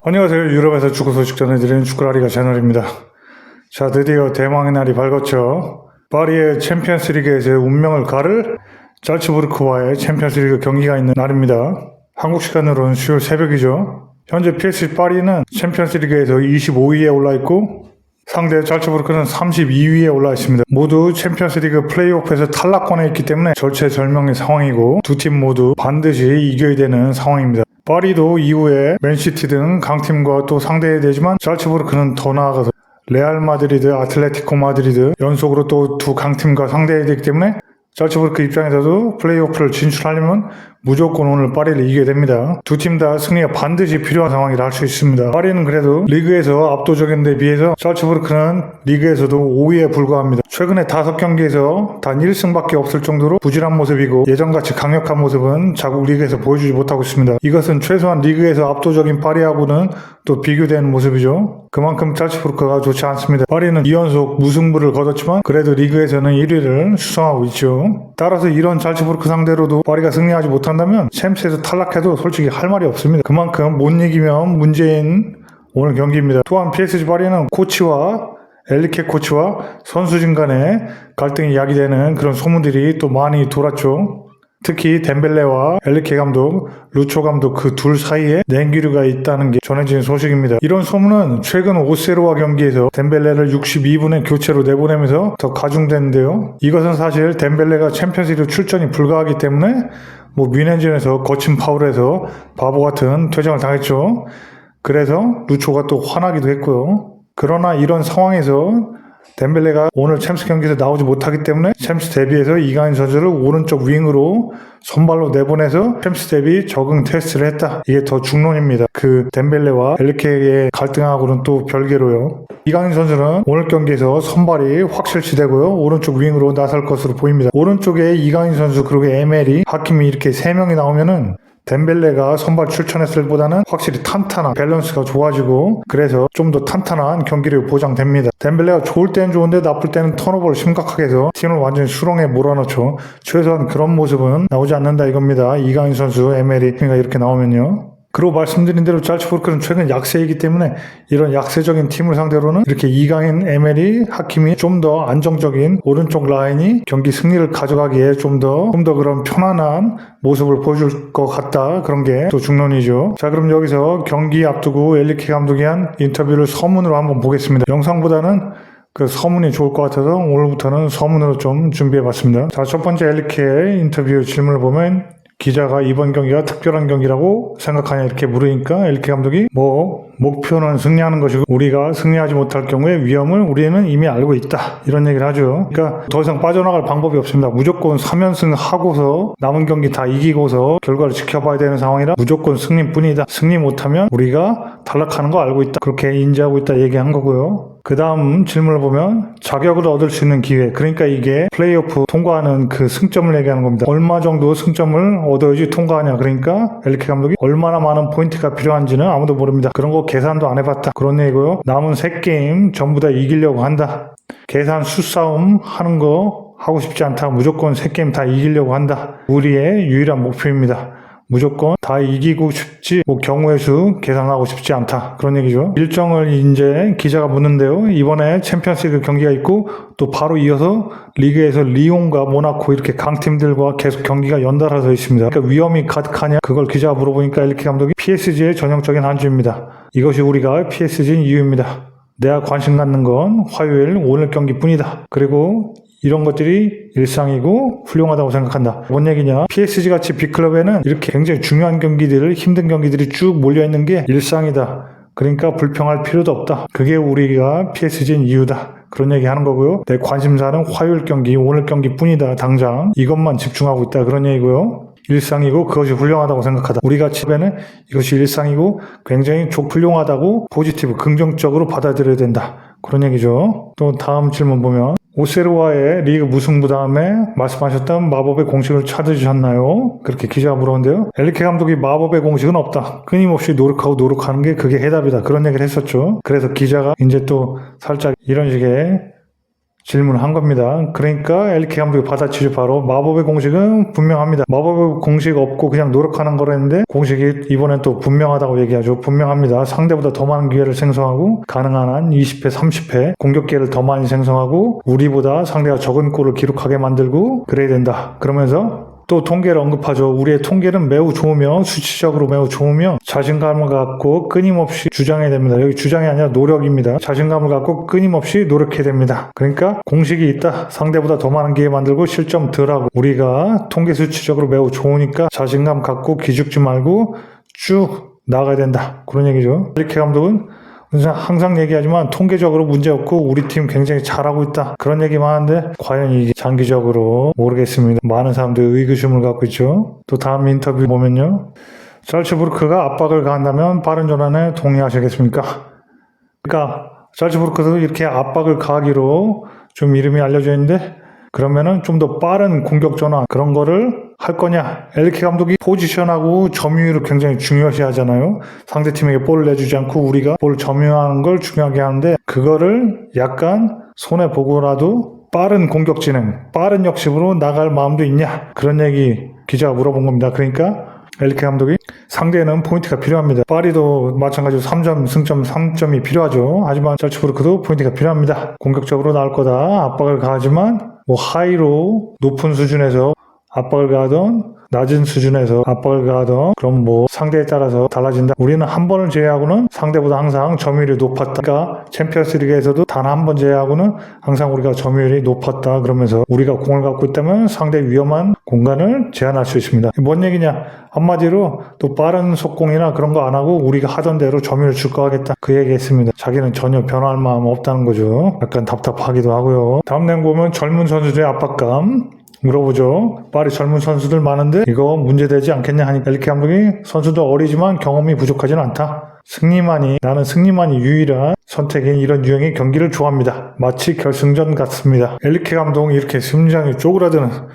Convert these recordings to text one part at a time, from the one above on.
안녕하세요. 유럽에서 축구 소식 전해드리는 축구라리가 채널입니다. 자, 드디어 대망의 날이 밝았죠. 파리의 챔피언스리그에서의 운명을 가를 잘츠부르크와의 챔피언스리그 경기가 있는 날입니다. 한국 시간으로는 수요일 새벽이죠. 현재 PSG 파리는 챔피언스리그에서 25위에 올라있고 상대 잘츠부르크는 32위에 올라 있습니다. 모두 챔피언스리그 플레이오프에서 탈락권에 있기 때문에 절체절명의 상황이고 두 팀 모두 반드시 이겨야 되는 상황입니다. 파리도 이후에 맨시티 등 강팀과 또 상대해야 되지만 잘츠부르크는 더 나아가서 레알 마드리드, 아틀레티코 마드리드 연속으로 또 두 강팀과 상대해야 되기 때문에 잘츠부르크 입장에서도 플레이오프를 진출하려면 무조건 오늘 파리를 이겨야 됩니다. 두 팀 다 승리가 반드시 필요한 상황이라 할 수 있습니다. 파리는 그래도 리그에서 압도적인 데 비해서 잘츠부르크는 리그에서도 5위에 불과합니다. 최근에 5경기에서 단 1승밖에 없을 정도로 부진한 모습이고 예전같이 강력한 모습은 자국 리그에서 보여주지 못하고 있습니다. 이것은 최소한 리그에서 압도적인 파리하고는 또 비교되는 모습이죠. 그만큼 잘츠부르크가 좋지 않습니다. 파리는 2연속 무승부를 거뒀지만 그래도 리그에서는 1위를 수성하고 있죠. 따라서 이런 잘츠부르크 상대로도 파리가 승리하지 못한다면 챔스에서 탈락해도 솔직히 할 말이 없습니다. 그만큼 못 이기면 문제인 오늘 경기입니다. 또한 PSG 파리는 코치와 엘리케 코치와 선수진 간의 갈등이 야기되는 그런 소문들이 또 많이 돌았죠. 특히 덴벨레와 엘리케 감독, 루초 감독 그 둘 사이에 냉기류가 있다는 게 전해진 소식입니다. 이런 소문은 최근 오세르와 경기에서 덴벨레를 62분에 교체로 내보내면서 더 가중됐는데요. 이것은 사실 덴벨레가 챔피언스리그 출전이 불가하기 때문에 뮌헨전에서 거친 파울에서 바보 같은 퇴장을 당했죠. 그래서 루초가 또 화나기도 했고요. 그러나 이런 상황에서 덴벨레가 오늘 챔스 경기에서 나오지 못하기 때문에 챔스 데뷔에서 이강인 선수를 오른쪽 윙으로 선발로 내보내서 챔스 데뷔 적응 테스트를 했다. 이게 더 중론입니다. 그 덴벨레와 엘리케의 갈등하고는 또 별개로요. 이강인 선수는 오늘 경기에서 선발이 확실시되고요. 오른쪽 윙으로 나설 것으로 보입니다. 오른쪽에 이강인 선수 그리고 에메리, 하키미 이렇게 3명이 나오면은 덴벨레가 선발 출전했을 보다는 확실히 탄탄한 밸런스가 좋아지고 그래서 좀 더 탄탄한 경기력이 보장됩니다. 덴벨레가 좋을 때는 좋은데 나쁠 때는 턴오버를 심각하게 해서 팀을 완전히 수렁에 몰아넣죠. 최소한 그런 모습은 나오지 않는다 이겁니다. 이강인 선수, 에메리가 이렇게 나오면요. 그리고 말씀드린 대로 잘츠부르크는 최근 약세이기 때문에 이런 약세적인 팀을 상대로는 이렇게 이강인, 에메리, 하키미 좀 더 안정적인 오른쪽 라인이 경기 승리를 가져가기에 좀 더 그런 편안한 모습을 보여줄 것 같다. 그런 게 또 중론이죠. 자, 그럼 여기서 경기 앞두고 엘리케 감독이 한 인터뷰를 서문으로 한번 보겠습니다. 영상보다는 그 서문이 좋을 것 같아서 오늘부터는 서문으로 좀 준비해봤습니다. 자, 첫 번째 엘리케 인터뷰 질문을 보면 기자가 이번 경기가 특별한 경기라고 생각하냐 이렇게 물으니까 엘리케 감독이 목표는 승리하는 것이고 우리가 승리하지 못할 경우에 위험을 우리는 이미 알고 있다 이런 얘기를 하죠. 그러니까 더 이상 빠져나갈 방법이 없습니다. 무조건 3연승 하고서 남은 경기 다 이기고서 결과를 지켜봐야 되는 상황이라 무조건 승리뿐이다. 승리 못하면 우리가 탈락하는 거 알고 있다. 그렇게 인지하고 있다 얘기한 거고요. 그 다음 질문을 보면 자격을 얻을 수 있는 기회, 그러니까 이게 플레이오프 통과하는 그 승점을 얘기하는 겁니다. 얼마 정도 승점을 얻어야지 통과하냐. 그러니까 엘리케 감독이 얼마나 많은 포인트가 필요한지는 아무도 모릅니다. 그런 거 계산도 안 해봤다 그런 얘기고요. 남은 3게임 전부 다 이기려고 한다. 계산 수싸움 하는 거 하고 싶지 않다. 무조건 3게임 다 이기려고 한다. 우리의 유일한 목표입니다. 무조건 다 이기고 싶지 경우의 수 계산하고 싶지 않다. 그런 얘기죠. 일정을 이제 기자가 묻는데요. 이번에 챔피언스리그 경기가 있고 또 바로 이어서 리그에서 리옹과 모나코 이렇게 강팀들과 계속 경기가 연달아서 있습니다. 그러니까 위험이 가득하냐 그걸 기자가 물어보니까 엘리케 감독이 PSG의 전형적인 한 주입니다. 이것이 우리가 PSG인 이유입니다. 내가 관심 갖는 건 화요일 오늘 경기뿐이다. 그리고 이런 것들이 일상이고 훌륭하다고 생각한다. 뭔 얘기냐? PSG같이 빅클럽에는 이렇게 굉장히 중요한 경기들, 힘든 경기들이 쭉 몰려있는 게 일상이다. 그러니까 불평할 필요도 없다. 그게 우리가 PSG인 이유다. 그런 얘기 하는 거고요. 내 관심사는 화요일 경기, 오늘 경기뿐이다. 당장 이것만 집중하고 있다. 그런 얘기고요. 일상이고 그것이 훌륭하다고 생각하다. 우리가 집에는 이것이 일상이고 굉장히 훌륭하다고 포지티브, 긍정적으로 받아들여야 된다. 그런 얘기죠. 또 다음 질문 보면 오세르와의 리그 무승부 다음에 말씀하셨던 마법의 공식을 찾으셨나요? 그렇게 기자가 물었는데요. 엘리케 감독이 마법의 공식은 없다. 끊임없이 노력하는 게 그게 해답이다. 그런 얘기를 했었죠. 그래서 기자가 이제 또 살짝 이런 식의 질문한 겁니다. 그러니까 엘리케 감독이 받아치죠. 바로 마법의 공식은 분명합니다. 마법의 공식 없고 그냥 노력하는 거랬는데 공식이 이번엔 또 분명하다고 얘기하죠. 분명합니다. 상대보다 더 많은 기회를 생성하고 가능한 한 20회, 30회 공격 기회를 더 많이 생성하고 우리보다 상대가 적은 골을 기록하게 만들고 그래야 된다. 그러면서 또 통계를 언급하죠. 우리의 통계는 매우 좋으며 수치적으로 매우 좋으며 자신감을 갖고 끊임없이 주장해야 됩니다. 여기 주장이 아니라 노력입니다. 자신감을 갖고 끊임없이 노력해야 됩니다. 그러니까 공식이 있다. 상대보다 더 많은 기회 만들고 실점 덜하고 우리가 통계 수치적으로 매우 좋으니까 자신감 갖고 기죽지 말고 쭉 나가야 된다. 그런 얘기죠. 엘리케 감독은 항상 얘기하지만 통계적으로 문제없고 우리 팀 굉장히 잘하고 있다. 그런 얘기만 하는데 과연 이게 장기적으로 모르겠습니다. 많은 사람들이 의구심을 갖고 있죠. 또 다음 인터뷰 보면요. 잘츠부르크가 압박을 가한다면 빠른 전환에 동의하시겠습니까? 그러니까 잘츠부르크도 이렇게 압박을 가하기로 좀 이름이 알려져 있는데 그러면은 좀 더 빠른 공격 전환 그런 거를 할 거냐? 엘리케 감독이 포지션하고 점유율을 굉장히 중요시 하잖아요. 상대팀에게 볼을 내주지 않고 우리가 볼 점유하는 걸 중요하게 하는데 그거를 약간 손해보고라도 빠른 공격 진행, 빠른 역습으로 나갈 마음도 있냐? 그런 얘기 기자가 물어본 겁니다. 그러니까 엘리케 감독이 상대는 포인트가 필요합니다. 파리도 마찬가지로 3점, 승점 3점이 필요하죠. 하지만 잘츠부르크도 포인트가 필요합니다. 공격적으로 나올 거다. 압박을 가하지만 하이로 높은 수준에서 압박을 가하던 낮은 수준에서 압박을 가하던 그럼 상대에 따라서 달라진다. 우리는 한 번을 제외하고는 상대보다 항상 점유율이 높았다. 그러니까 챔피언스 리그에서도 단 한 번 제외하고는 항상 우리가 점유율이 높았다. 그러면서 우리가 공을 갖고 있다면 상대 위험한 공간을 제한할 수 있습니다. 뭔 얘기냐? 한마디로 또 빠른 속공이나 그런 거 안 하고 우리가 하던 대로 점유율 줄 거 하겠다. 그 얘기했습니다. 자기는 전혀 변화할 마음 없다는 거죠. 약간 답답하기도 하고요. 다음 내용 보면 젊은 선수들의 압박감 물어보죠. 파리 젊은 선수들 많은데 이거 문제되지 않겠냐 하니까 엘리케 감독이 선수도 어리지만 경험이 부족하지는 않다. 나는 승리만이 유일한 선택인 이런 유형의 경기를 좋아합니다. 마치 결승전 같습니다. 엘리케 감독은 이렇게 심장이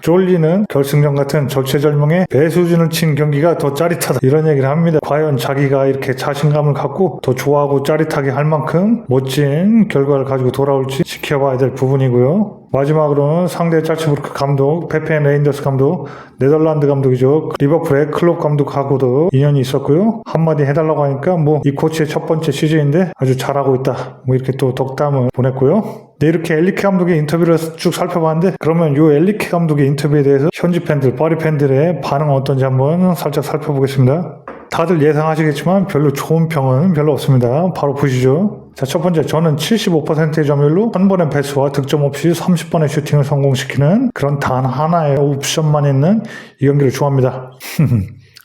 쫄리는 결승전 같은 절체절명의 배수준을 친 경기가 더 짜릿하다. 이런 얘기를 합니다. 과연 자기가 이렇게 자신감을 갖고 더 좋아하고 짜릿하게 할 만큼 멋진 결과를 가지고 돌아올지 지켜봐야 될 부분이고요. 마지막으로는 상대 잘츠부르크 감독, 페페 레인더스 감독, 네덜란드 감독이죠. 리버풀의 클롭 감독하고도 인연이 있었고요. 한마디 해달라고 하니까 이 코치의 첫 번째 시즌인데 아주 잘하고 있다. 이렇게 또 덕담을 보냈고요. 네, 이렇게 엘리케 감독의 인터뷰를 쭉 살펴봤는데 그러면 이 엘리케 감독의 인터뷰에 대해서 현지 팬들, 파리 팬들의 반응은 어떤지 한번 살짝 살펴보겠습니다. 다들 예상하시겠지만 별로 좋은 평은 별로 없습니다. 바로 보시죠. 자, 첫 번째, 저는 75%의 점유율로 한 번의 패스와 득점 없이 30번의 슈팅을 성공시키는 그런 단 하나의 옵션만 있는 이 경기를 좋아합니다.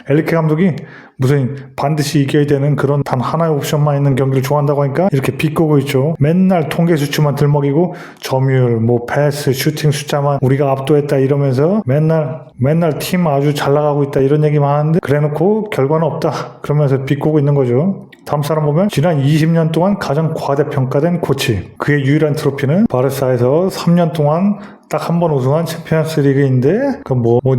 엘리케 감독이 무슨 반드시 이겨야 되는 그런 단 하나의 옵션만 있는 경기를 좋아한다고 하니까 이렇게 비꼬고 있죠. 맨날 통계 수치만 들먹이고 점유율, 패스, 슈팅 숫자만 우리가 압도했다 이러면서 맨날 팀 아주 잘 나가고 있다 이런 얘기만 하는데 그래놓고 결과는 없다. 그러면서 비꼬고 있는 거죠. 다음 사람 보면 지난 20년 동안 가장 과대평가된 코치. 그의 유일한 트로피는 바르사에서 3년 동안 딱 한 번 우승한 챔피언스 리그인데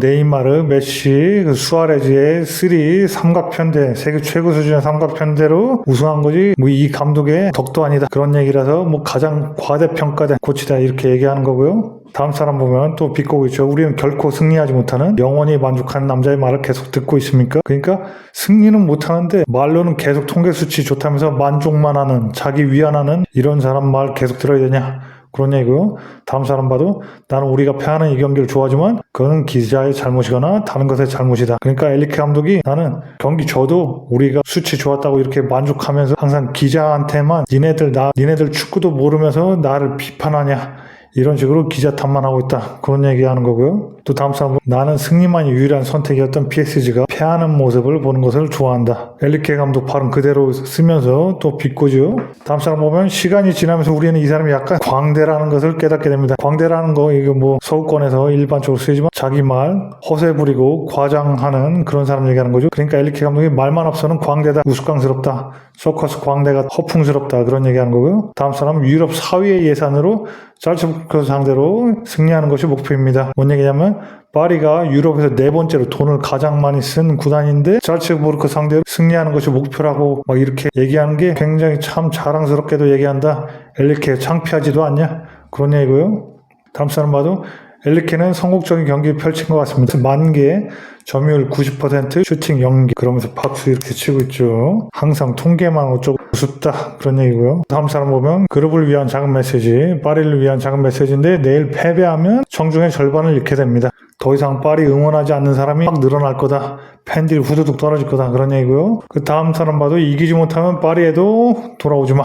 네이마르, 메시, 수아레즈의 삼각편대, 세계 최고 수준의 삼각편대로 우승한 거지 이 감독의 덕도 아니다. 그런 얘기라서 가장 과대평가된 코치다 이렇게 얘기하는 거고요. 다음 사람 보면 또 비꼬고 있죠. 우리는 결코 승리하지 못하는 영원히 만족하는 남자의 말을 계속 듣고 있습니까? 그러니까 승리는 못하는데 말로는 계속 통계 수치 좋다면서 만족만 하는 자기 위안하는 이런 사람 말 계속 들어야 되냐? 그런 얘기고요. 다음 사람 봐도 나는 우리가 패하는 이 경기를 좋아하지만 그거는 기자의 잘못이거나 다른 것의 잘못이다. 그러니까 엘리케 감독이 나는 경기 져도 우리가 수치 좋았다고 이렇게 만족하면서 항상 기자한테만 니네들 축구도 모르면서 나를 비판하냐 이런 식으로 기자 탓만 하고 있다. 그런 얘기하는 거고요. 또 다음 사람은 나는 승리만이 유일한 선택이었던 PSG가 패하는 모습을 보는 것을 좋아한다. 엘리케 감독 발음 그대로 쓰면서 또 비꼬죠. 다음 사람 보면 시간이 지나면서 우리는 이 사람이 약간 광대라는 것을 깨닫게 됩니다. 광대라는 거 이거 서구권에서 일반적으로 쓰이지만 자기 말 허세 부리고 과장하는 그런 사람 얘기하는 거죠. 그러니까 엘리케 감독이 말만 없어는 광대다. 우스꽝스럽다. 서커스 광대가 허풍스럽다. 그런 얘기하는 거고요. 다음 사람은 유럽 4위의 예산으로 잘츠부르크 상대로 승리하는 것이 목표입니다. 뭔 얘기냐면 파리가 유럽에서 네 번째로 돈을 가장 많이 쓴 구단인데 잘츠부르크 상대로 승리하는 것이 목표라고 이렇게 얘기하는 게 굉장히 참 자랑스럽게도 얘기한다. 엘리케 창피하지도 않냐? 그런 얘기고요. 다음 사람 봐도 엘리케는 성공적인 경기 펼친 것 같습니다. 만개, 점유율 90%, 슈팅 0개. 그러면서 박수 이렇게 치고 있죠. 항상 통계만 어쩌고 우습다. 그런 얘기고요. 다음 사람 보면 그룹을 위한 작은 메시지, 파리를 위한 작은 메시지인데 내일 패배하면 청중의 절반을 잃게 됩니다. 더 이상 파리 응원하지 않는 사람이 막 늘어날 거다. 팬들이 후두둑 떨어질 거다. 그런 얘기고요. 그 다음 사람 봐도 이기지 못하면 파리에도 돌아오지 마.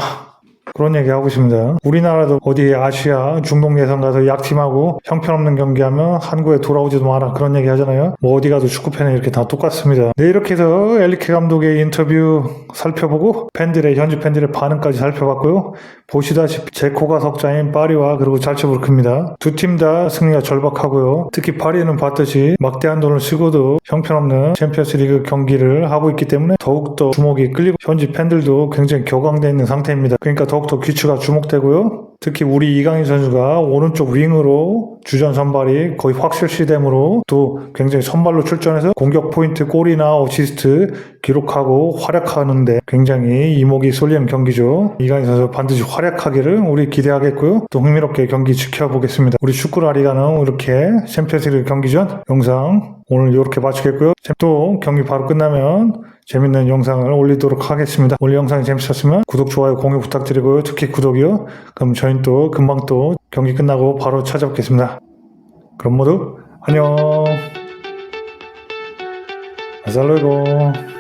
그런 얘기 하고 있습니다. 우리나라도 어디 아시아 중동 예선 가서 약팀하고 형편없는 경기하면 한국에 돌아오지도 마라 그런 얘기 하잖아요. 뭐 어디 가도 축구팬은 이렇게 다 똑같습니다. 네, 이렇게 해서 엘리케 감독의 인터뷰 살펴보고 현지 팬들의 반응까지 살펴봤고요. 보시다시피 제코가 석자인 파리와 그리고 잘츠부르크입니다. 두 팀 다 승리가 절박하고요. 특히 파리는 봤듯이 막대한 돈을 쓰고도 형편없는 챔피언스리그 경기를 하고 있기 때문에 더욱더 주목이 끌리고 현지 팬들도 굉장히 격앙되어 있는 상태입니다. 그러니까 더욱더 귀추가 주목되고요. 특히 우리 이강인 선수가 오른쪽 윙으로 주전 선발이 거의 확실시됨으로 또 굉장히 선발로 출전해서 공격 포인트 골이나 어시스트 기록하고 활약하는데 굉장히 이목이 쏠리는 경기죠. 이강인 선수 반드시 활약하기를 우리 기대하겠고요. 또 흥미롭게 경기 지켜보겠습니다. 우리 축구라리가는 이렇게 챔피언스리그 경기 전 영상 오늘 이렇게 마치겠고요. 또 경기 바로 끝나면 재밌는 영상을 올리도록 하겠습니다. 오늘 영상이 재밌었으면 구독, 좋아요, 공유 부탁드리고요. 특히 구독이요. 그럼 저희는 또 금방 또 경기 끝나고 바로 찾아뵙겠습니다. 그럼 모두 안녕. 아살로이고.